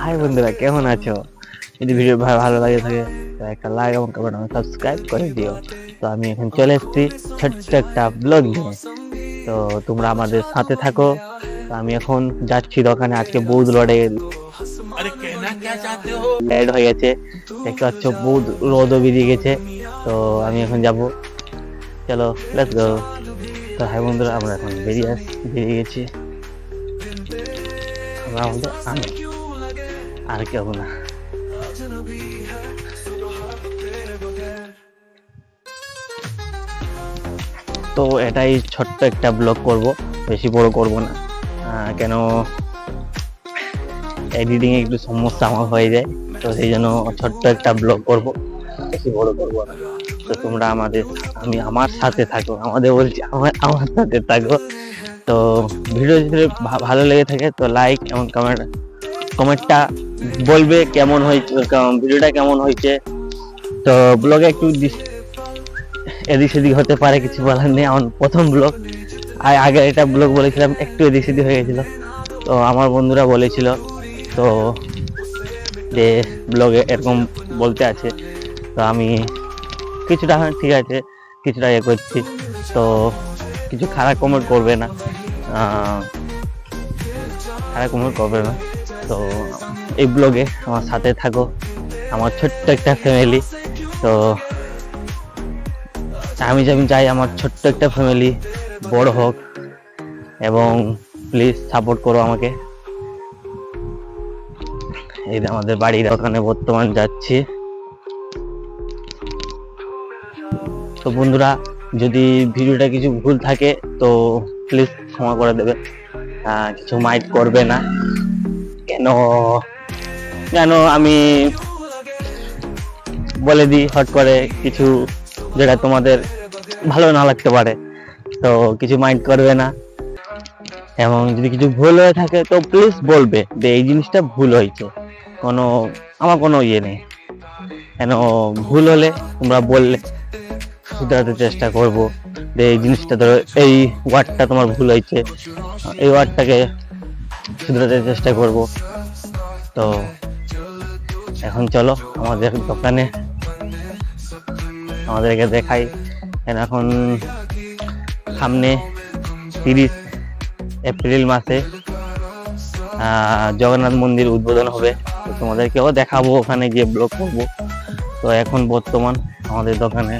High বন্ধুরা, কেমন আছো? যদি ভিডিও ভালো লাগে থাকে তো একটা লাইক এবং কমেন্ট এবং সাবস্ক্রাইব করে দিও। তো আমি এখন চলে এসেছি ছোট্ট একটা ব্লগ নিয়ে, তো তোমরা আমাদের সাথে থাকো। তো আমি এখন যাচ্ছি দোকানে, আজকে বহুত লেট হয়ে গেছে, দেখতে পাচ্ছ বহুত রোদও বেরিয়ে গেছে। তো আমি এখন যাব, চলো লেটস গো। তো হাই বন্ধুরা, আমরা এখন বেরিয়ে গেছি। আমরা আমাদের আর কেউ না। তো এটাই ছোট্ট একটা ব্লগ করব, বেশি বড় করব না, কেন এডিটিং এ একটু সমস্যা আমার হয়ে যায়। তো সেই জন্য ছোট্ট একটা ব্লগ করব, বেশি বড় করব না। তো তোমরা আমার সাথে থাকো, আমার সাথে থাকো। তো ভিডিও যদি ভালো লেগে থাকে তো লাইক এবং কমেন্টটা বলবে কেমন হয়েছে, ভিডিওটা কেমন হয়েছে। তো ব্লগে একটু এদিক সেদিক হতে পারে, কিছু বলার নেই, আমার প্রথম ব্লগ। আগে এটা ব্লগ বলেছিলাম, একটু এদিক সেদিক হয়ে গেছিল। তো আমার বন্ধুরা বলেছিল তো যে ব্লগে এরকম বলতে আছে, তো আমি কিছুটা ঠিক আছে, কিছুটা ইয়ে করছি। তো কিছু খারাপ কমেন্ট করবে না, তো এই ব্লগে আমার সাথে থাকো, আমার ছোট্ট একটা ফ্যামিলি। তো আমি চাই আমার ছোট্ট একটা ফ্যামিলি বড় হোক, এবং প্লিজ সাপোর্ট করো আমাকে। এই আমাদের বাড়ির ওখানে বর্তমান যাচ্ছি। তো বন্ধুরা, যদি ভিডিওটা কিছু ভুল থাকে তো প্লিজ ক্ষমা করে দেবে, কিছু মাইন্ড করবে না। কেন আমি বলে দিই হট করে কিছু, যেটা তোমাদের ভালো না লাগতে পারে, তো কিছু মাইন্ড করবে না। এবং যদি কিছু ভুল হয়ে থাকে তো প্লিজ বলবে যে এই জিনিসটা ভুল হয়েছে, আমার কোনো ইয়ে নেই। কেন ভুল হলে তোমরা বললে শুধরাতে চেষ্টা করব, যে এই জিনিসটা ধরো এই ওয়ার্ডটা তোমার ভুল হয়েছে, এই ওয়ার্ডটাকে শুধরাতে চেষ্টা করব। তো এখন চলো আমাদের দোকানে, আমাদেরকে দেখাই। এখন সামনে 30 এপ্রিল মাসে জগন্নাথ মন্দির উদ্বোধন হবে, তো তোমাদেরকেও দেখাবো, ওখানে গিয়ে ব্লগ করবো। তো এখন বর্তমান আমাদের দোকানে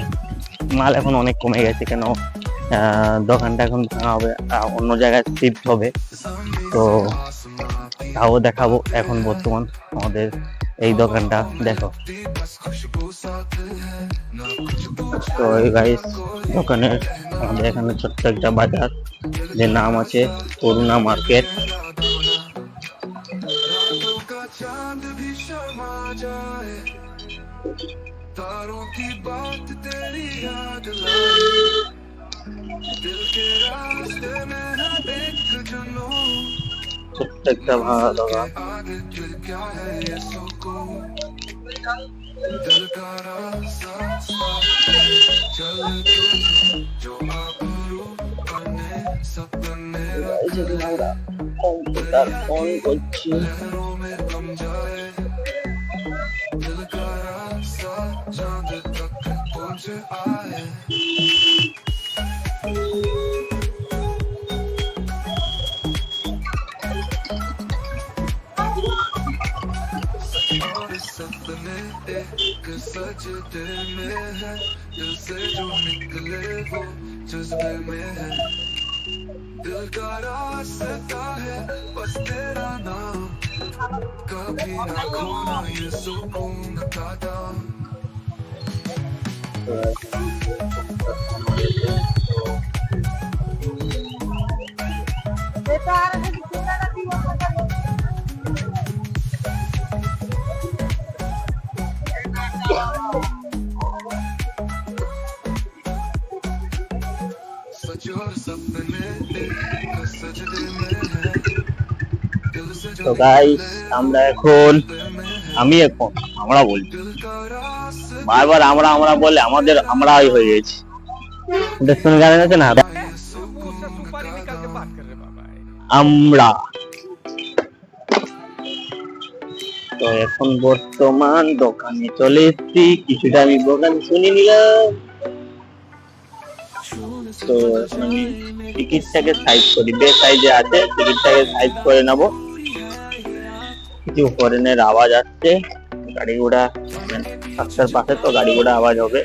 মাল এখন অনেক কমে গেছে, কেন দোকানটা এখন ভাঙা হবে, অন্য জায়গায় শিফট হবে। তো তাও দেখাবো। এখন বর্তমান আমাদের এই দোকানটা দেখো। তো এই গাইস দোকানের আমাদের এখানে ছোট্ট একটা বাজার, যে নাম আছে করুণা মার্কেট। तारों की बात तेरी याद लाई, दिल के रास्ते में है एक जुनून, ছোট্ট ভাঙা দোকান। क्या है ये सुकून, दिल का रास्ता चल जो आबरू बने सपने लहरों में थम जाए, दिल का रास्ता चांद तक पहुंच आए। सपने एक सजदे में है, दिल से जो निकले वो जज्बे में है, दिल का रास्ता है बस तेरा नाम, कभी ना खोना ये सुकून का दाम। তো গাইস আমরা বলছি বারবার, আমরা বলে আমরাই হয়ে গেছি। শুনে গান আছে না, আমরা তো এখন বর্তমান দোকানে চলে এসেছি, কিছুটা আমি দোকান শুনে নিলাম। তো এখন আমি টিকিটটাকে সাইজ করি, যে সাইজে আছে টিকিটটাকে সাইজ করে নেব। কিছু হরেনের আওয়াজ আসছে, গাড়ি ঘোড়া রাস্তার পাশে তো গাড়ি ঘোড়া আওয়াজ হবে।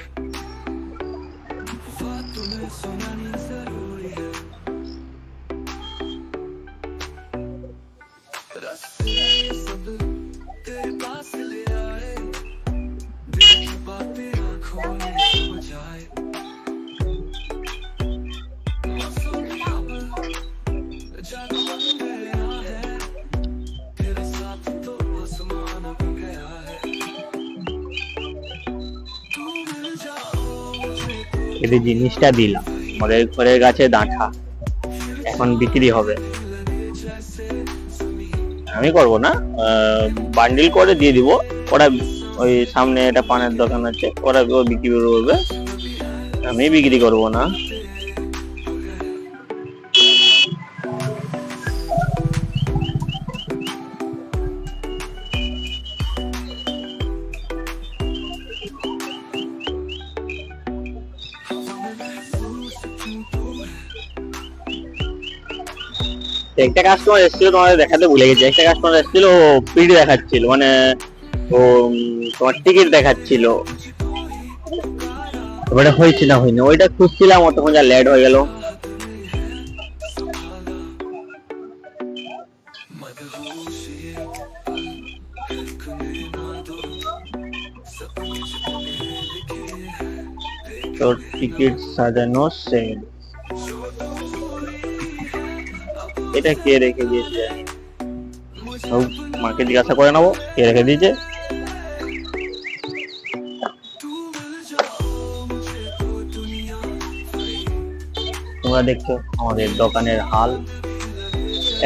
এই জিনিসটা দিলাম, আমাদের ঘরের গাছে ডাঁঠা, এখন বিক্রি হবে। আমি করব না, বান্ডিল করে দিয়ে দিব। ওরা ওই সামনে একটা পানের দোকান আছে, ওরা বিক্রি করবে, আমি বিক্রি করব না। একটা কাস্টমার এসেছিল, তোমাদের দেখাতে ভুলে গেছি। একটা কাস্টমার এসেছিল, ও পিডি দেখাচ্ছিল, মানে ও তোমার টিকিট দেখাচ্ছিল। ওটা হয়েছে না হয়নি, ওইটা খুঁজছিলাম, অতক্ষণ যা লেট হয়ে গেল। তো টিকিট সাজানো শেষ। এটা কে রেখে দিয়েছে, মাকে জিজ্ঞাসা করে নেবো কে রেখে দিয়েছে। তোমরা দেখছো আমাদের দোকানের হাল,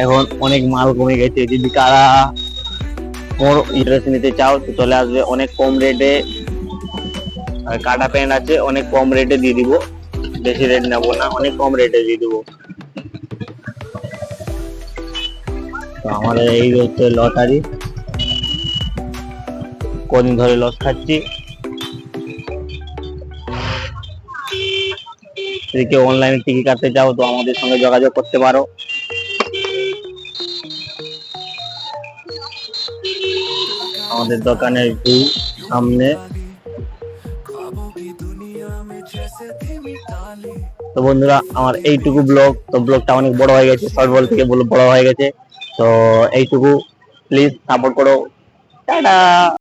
এখন অনেক মাল কমে গেছে। যদি কারা মোর ড্রেস নিতে চাও তো চলে আসবে, অনেক কম রেটে। আর কাটা প্যান্ট আছে, অনেক কম রেটে দিয়ে দিব, বেশি রেট নেবো না, অনেক কম রেটে দিয়ে দিব। তো আমাদের এই হচ্ছে লটারি, কদিন ধরে লস খাচ্ছি। যদি কেউ অনলাইনে টিকিট কাটতে চাও তো আমাদের সঙ্গে যোগাযোগ করতে পারো। আমাদের দোকানের ভিউ সামনে। তো বন্ধুরা, আমার এইটুকু ব্লগ, তো ব্লগটা অনেক বড় হয়ে গেছে, শর্ট বল থেকে বড় হয়ে গেছে। তো এইটুকু, প্লিজ সাপোর্ট করো, টাটা।